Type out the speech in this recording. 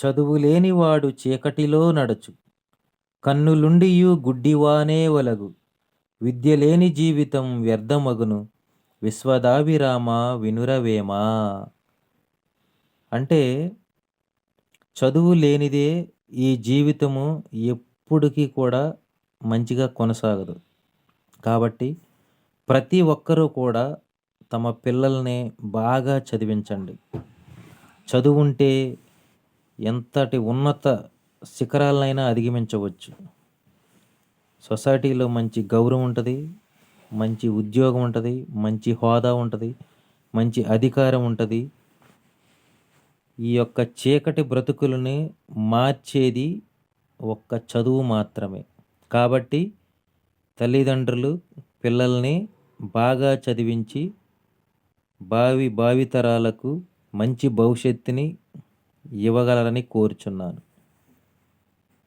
చదువులేనివాడు చీకటిలో నడచు, కన్నులుండియు గుడ్డివానే వలగు, విద్యలేని జీవితం వ్యర్థమగును, విశ్వదాభిరామ వినురవేమా. అంటే చదువు లేనిదే ఈ జీవితము ఎప్పటికీ కూడా మంచిగా కొనసాగదు. కాబట్టి ప్రతి ఒక్కరూ కూడా తమ పిల్లల్ని బాగా చదివించండి. చదువుంటే ఎంతటి ఉన్నత శిఖరాలనైనా అధిగమించవచ్చు. సొసైటీలో మంచి గౌరవం ఉంటుంది, మంచి ఉద్యోగం ఉంటుంది, మంచి హోదా ఉంటుంది, మంచి అధికారం ఉంటుంది. ఈ యొక్క చీకటి బ్రతుకులని మార్చేది ఒక్క చదువు మాత్రమే. కాబట్టి తల్లిదండ్రులు పిల్లల్ని బాగా చదివించి భావితరాలకు మంచి భవిష్యత్తుని ఇవ్వగలరని కోరుచున్నాను.